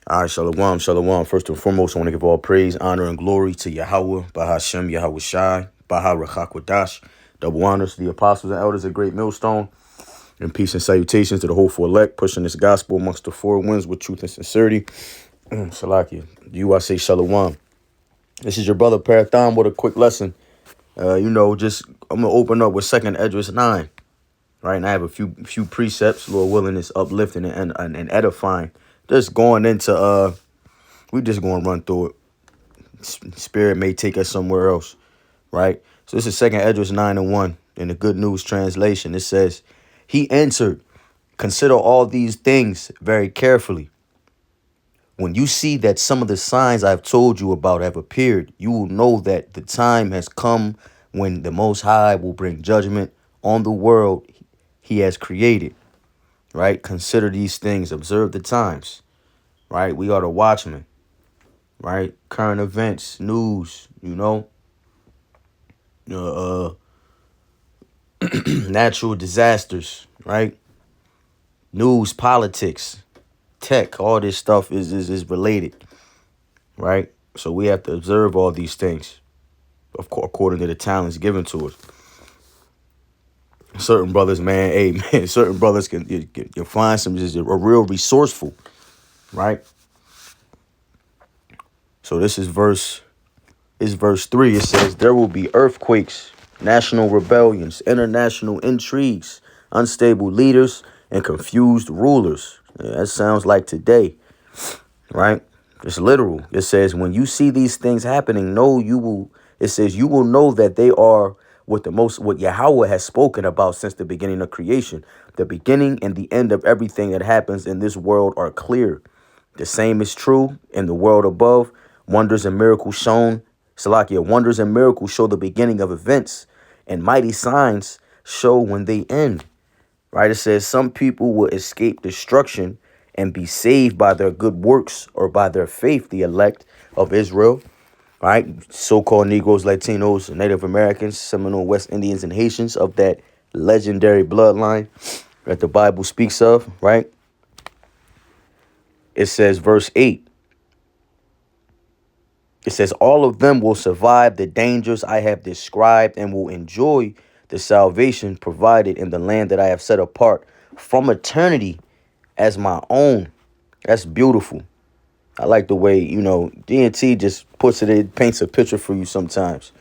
All right, shalom, shalom. First and foremost, I want to give all praise, honor, and glory to Yahweh, Bahashem, Yahweh Shai, Baha Rachakwadash. Double honors to the apostles and elders of Great Millstone, and peace and salutations to the whole elect, pushing this gospel amongst the four winds with truth and sincerity. Salakia. You, I say shalom. This is your brother Parathon with a quick lesson. Just I'm gonna open up with Second Esdras 9. Right, and I have a few precepts, Lord willing, is uplifting and edifying. Just going into we just going to run through it. Spirit may take us somewhere else, right? So this is Second Esdras 9:1 in the Good News translation. It says, "He answered, consider all these things very carefully. When you see that some of the signs I've told you about have appeared, you will know that the time has come when the Most High will bring judgment on the world he has created." Right? Consider these things. Observe the times. Right? We are the watchmen. Right? Current events, news, natural disasters, right? News, politics, tech, all this stuff is related, right? So we have to observe all these things, of course, according to the talents given to us. Certain brothers, man, certain brothers can you find some just a real resourceful, right? So this is verse 3. It says, there will be earthquakes, national rebellions, international intrigues, unstable leaders, and confused rulers. Yeah, that sounds like today, right? It's literal. It says, when you see these things happening, it says you will know that they are what Yahweh has spoken about since the beginning of creation. The beginning and the end of everything that happens in this world are clear. The same is true in the world above. Wonders and miracles wonders and miracles show the beginning of events, and mighty signs show when they end. Right? It says some people will escape destruction and be saved by their good works or by their faith, the elect of Israel. Right? So-called Negroes, Latinos, Native Americans, Seminole, West Indians, and Haitians of that legendary bloodline that the Bible speaks of. Right? It says, verse 8. It says, all of them will survive the dangers I have described and will enjoy the salvation provided in the land that I have set apart from eternity as my own. That's beautiful. I like the way, DNT just paints a picture for you sometimes,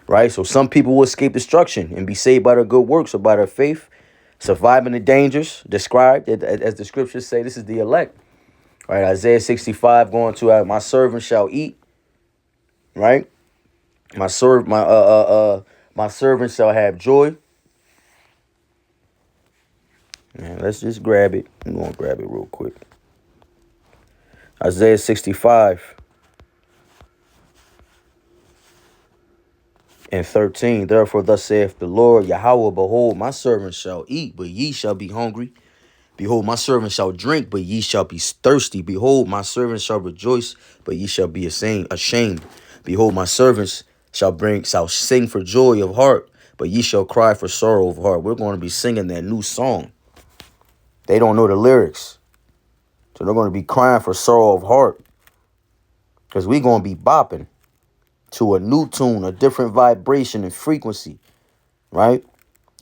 right? So some people will escape destruction and be saved by their good works or by their faith, surviving the dangers described, as the scriptures say. This is the elect, right? Isaiah 65 going to, my servant shall eat. Right, my servant shall have joy. Man, let's just grab it. I'm gonna grab it real quick. Isaiah 65:13. Therefore, thus saith the Lord Yahweh, behold, my servant shall eat, but ye shall be hungry. Behold, my servant shall drink, but ye shall be thirsty. Behold, my servant shall rejoice, but ye shall be ashamed. Behold, my servants shall sing for joy of heart, but ye shall cry for sorrow of heart. We're going to be singing that new song. They don't know the lyrics, so they're going to be crying for sorrow of heart, because we're going to be bopping to a new tune, a different vibration and frequency, right?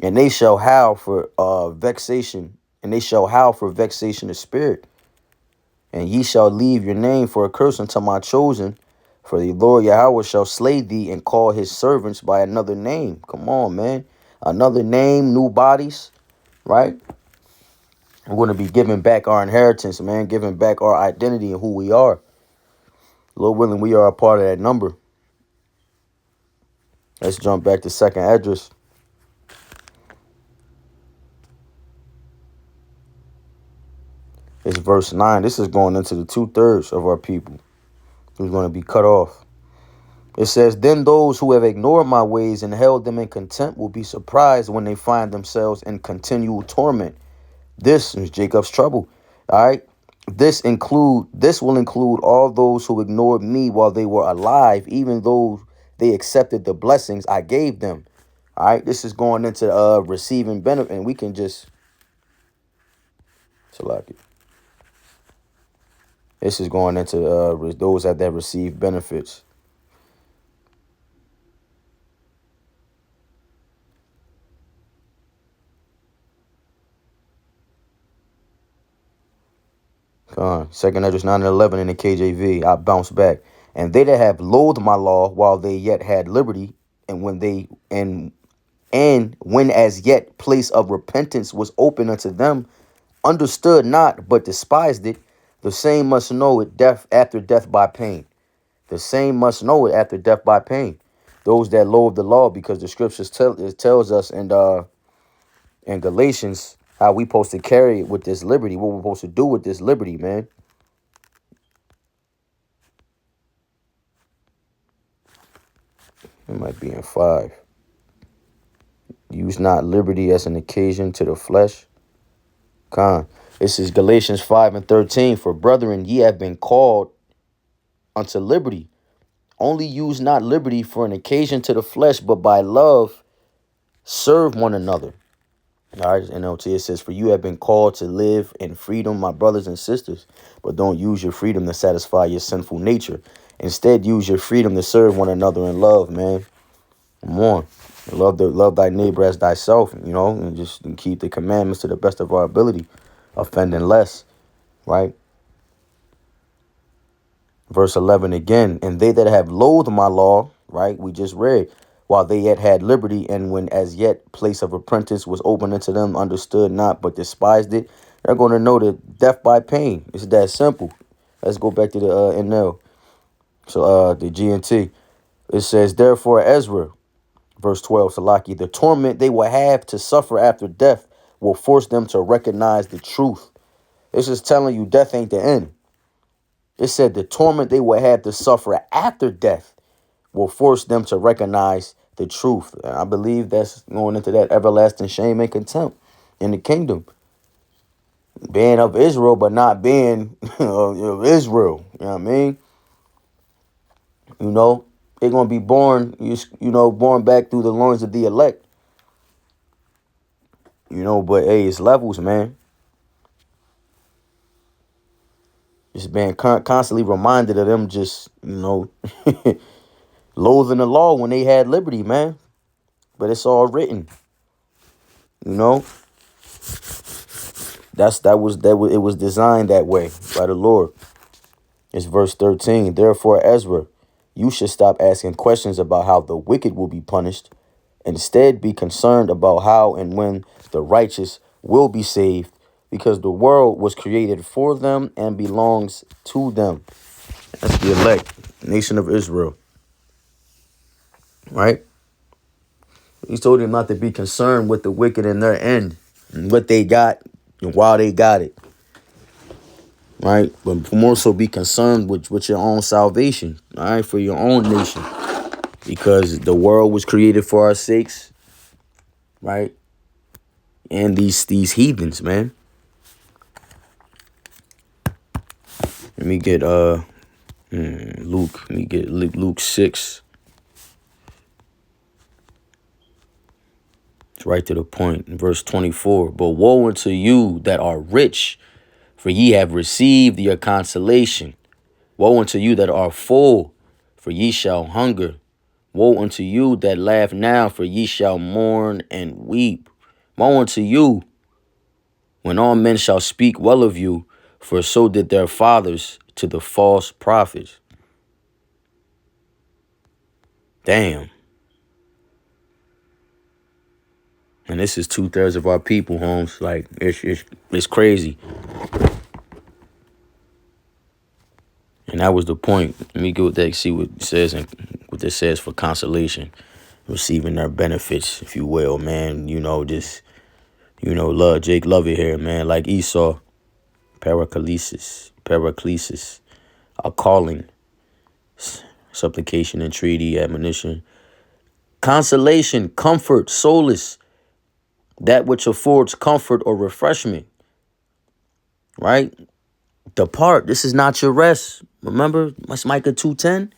And they shall howl for vexation, and they shall howl for vexation of spirit. And ye shall leave your name for a curse unto my chosen. For the Lord Yahweh shall slay thee and call his servants by another name. Come on, man. Another name, new bodies, right? We're going to be giving back our inheritance, man. Giving back our identity and who we are. Lord willing, we are a part of that number. Let's jump back to Second Esdras. It's verse 9. This is going into the 2/3 of our people who's going to be cut off. It says, then those who have ignored my ways and held them in contempt will be surprised when they find themselves in continual torment. This is Jacob's trouble. All right. This will include all those who ignored me while they were alive, even though they accepted the blessings I gave them. All right. This is going into receiving benefit. And we can just select it. This is going into those that receive benefits. Second Esdras 9 and 11 in the KJV. I bounce back. And they that have loathed my law while they yet had liberty, and when as yet place of repentance was open unto them, understood not, but despised it, the same must know it death after death by pain. The same must know it after death by pain. Those that loathe the law, because the scriptures tells us in Galatians how we supposed to carry it with this liberty, what we're supposed to do with this liberty, man. It might be in 5. Use not liberty as an occasion to the flesh. This is Galatians 5 and 13. For brethren, ye have been called unto liberty. Only use not liberty for an occasion to the flesh, but by love serve one another. All right, NLT, it says, for you have been called to live in freedom, my brothers and sisters, but don't use your freedom to satisfy your sinful nature. Instead, use your freedom to serve one another in love, man. Come on. Love thy neighbor as thyself, and just keep the commandments to the best of our ability, offending less, right? Verse 11 again, and they that have loathed my law, right, we just read, while they yet had liberty, and when as yet place of apprentice was open unto them, understood not, but despised it, they're going to know that death by pain. It's that simple. Let's go back to the NL. So the GNT. It says, therefore, Ezra, verse 12, Salaki, the torment they will have to suffer after death will force them to recognize the truth. It's just telling you death ain't the end. It said the torment they will have to suffer after death will force them to recognize the truth. And I believe that's going into that everlasting shame and contempt in the kingdom. Being of Israel, but not being of Israel. You know what I mean? They're going to be born, born back through the loins of the elect. But hey, it's levels, man. Just being constantly reminded of them just, loathing the law when they had liberty, man. But it's all written. It was designed that way by the Lord. It's verse 13. Therefore, Ezra, you should stop asking questions about how the wicked will be punished. Instead, be concerned about how and when the righteous will be saved, because the world was created for them and belongs to them. That's the elect, nation of Israel. Right? He told them not to be concerned with the wicked and their end and what they got and while they got it. Right? But more so be concerned with your own salvation. All right? For your own nation. Because the world was created for our sakes. Right? And these heathens, man. Let me get Luke. Let me get Luke 6. It's right to the point. In verse 24. But woe unto you that are rich, for ye have received your consolation. Woe unto you that are full, for ye shall hunger. Woe unto you that laugh now, for ye shall mourn and weep. Woe unto you when all men shall speak well of you, for so did their fathers to the false prophets. Damn. And this is 2/3 of our people, Holmes. Like, it's crazy. And that was the point. Let me go with that, see what it says and what this says for consolation. Receiving their benefits, if you will, man. Love Jake love it here, man. Like Esau. Paraclesis. A calling. Supplication, entreaty, admonition. Consolation, comfort, solace. That which affords comfort or refreshment. Right? Depart. This is not your rest. Remember? That's Micah 2:10.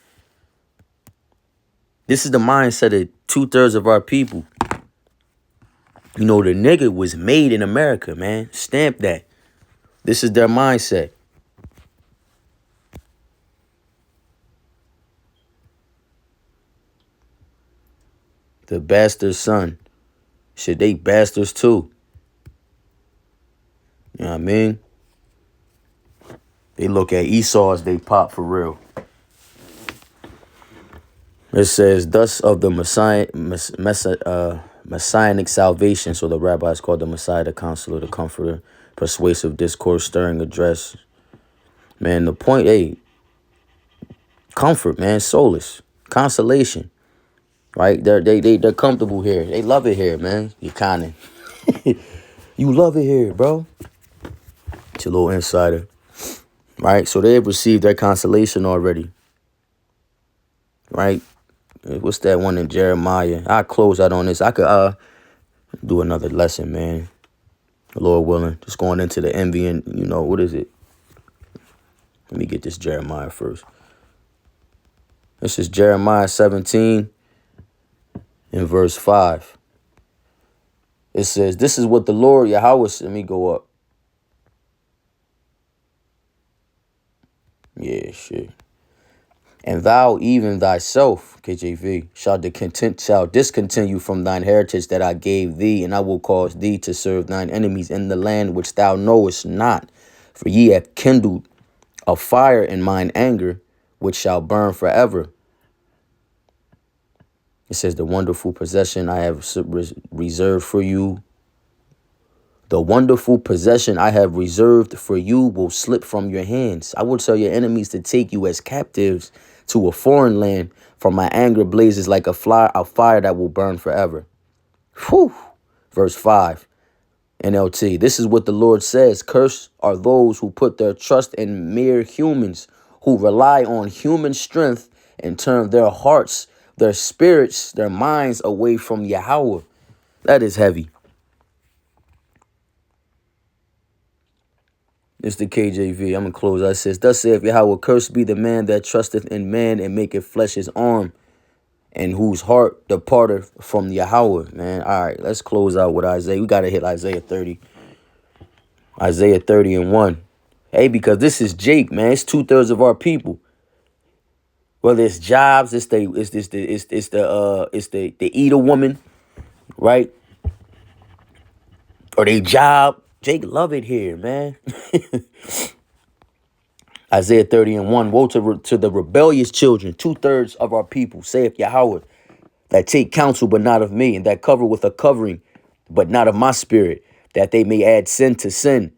This is the mindset of 2/3 of our people. The nigga was made in America, man. Stamp that. This is their mindset. The bastard son. Shit, they bastards too. You know what I mean? They look at Esau as they pop for real. It says, thus of the Messianic salvation. So the rabbis called the Messiah the Counselor, the Comforter, persuasive discourse, stirring address. Man, the point, hey, comfort, man, solace, consolation, right? They're comfortable here. They love it here, man. You kind of, you love it here, bro. It's a little insider, right? So they have received their consolation already, right? What's that one in Jeremiah? I'll close out on this. I could do another lesson, man. Lord willing. Just going into the envy and, what is it? Let me get this Jeremiah first. This is Jeremiah 17 in verse 5. It says, this is what the Lord Yahweh, let me go up. Yeah, shit. And thou even thyself, KJV, shall discontinue from thine heritage that I gave thee, and I will cause thee to serve thine enemies in the land which thou knowest not. For ye have kindled a fire in mine anger, which shall burn forever. It says, the wonderful possession I have reserved for you. The wonderful possession I have reserved for you will slip from your hands. I will tell your enemies to take you as captives to a foreign land, for my anger blazes like a fire that will burn forever. Whew. Verse 5, NLT. This is what the Lord says. Cursed are those who put their trust in mere humans, who rely on human strength and turn their hearts, their spirits, their minds away from Yahweh. That is heavy. It's the KJV. I'm going to close. I says, thus saith Yahweh, cursed be the man that trusteth in man and maketh flesh his arm, and whose heart departeth from Yahweh. Man, all right, let's close out with Isaiah. We got to hit Isaiah 30. Isaiah 30 and 1. Hey, because this is Jake, man. It's 2/3 of our people. Whether it's jobs, it's the eater woman, right? Or they job. Jake love it here, man. Isaiah 30 and 1. Woe to the rebellious children, 2/3 of our people, saith Yahweh, that take counsel, but not of me, and that cover with a covering, but not of my spirit, that they may add sin to sin,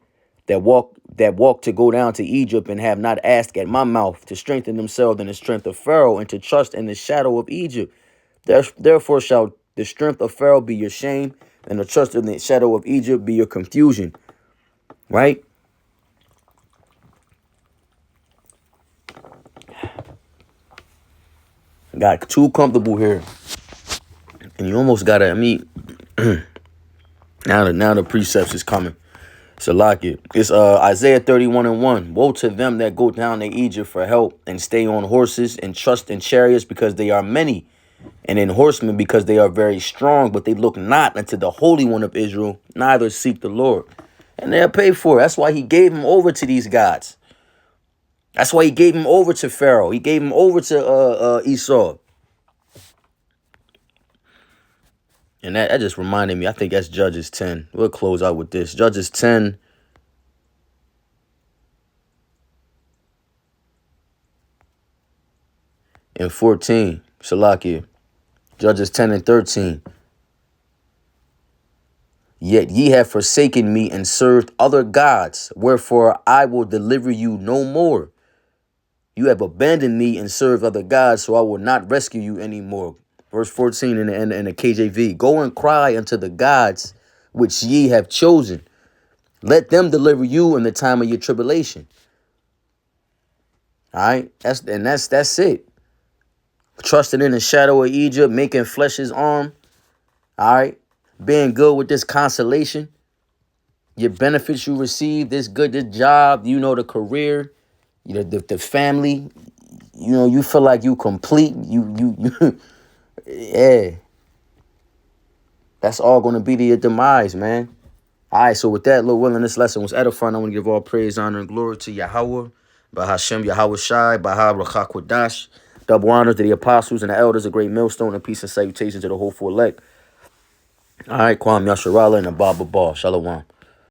that walk to go down to Egypt and have not asked at my mouth, to strengthen themselves in the strength of Pharaoh and to trust in the shadow of Egypt. Therefore shall the strength of Pharaoh be your shame, and the trust in the shadow of Egypt be your confusion. Right? Got too comfortable here. And you almost gotta, now the precepts is coming. So lock it. It's Isaiah 31 and 1. Woe to them that go down to Egypt for help and stay on horses and trust in chariots because they are many, and in horsemen because they are very strong, but they look not unto the Holy One of Israel, neither seek the Lord. And they'll pay for it. That's why he gave him over to these gods. That's why he gave him over to Pharaoh. He gave him over to Esau. And that just reminded me, I think that's Judges 10. We'll close out with this. Judges 10. And 14. Salakia. Judges 10 and 13. Yet ye have forsaken me and served other gods, wherefore I will deliver you no more. You have abandoned me and served other gods, so I will not rescue you anymore. Verse 14 in the KJV. Go and cry unto the gods which ye have chosen. Let them deliver you in the time of your tribulation. All right. That's it. Trusting in the shadow of Egypt, making flesh his arm. All right. Being good with this consolation. Your benefits you receive, this job, the career, the family, you feel like you complete. Yeah. That's all going to be to your demise, man. All right, so with that, Lord willing, this lesson was edifying. I want to give all praise, honor, and glory to Yahweh, by Hashem, Yahweh Shai, by Ha Rachakwadash, Double honors to the apostles and the elders of Great Millstone, and peace and salutations to the hopeful elect. All right, Kwam Yasharala and the Baba Ball. Shalom.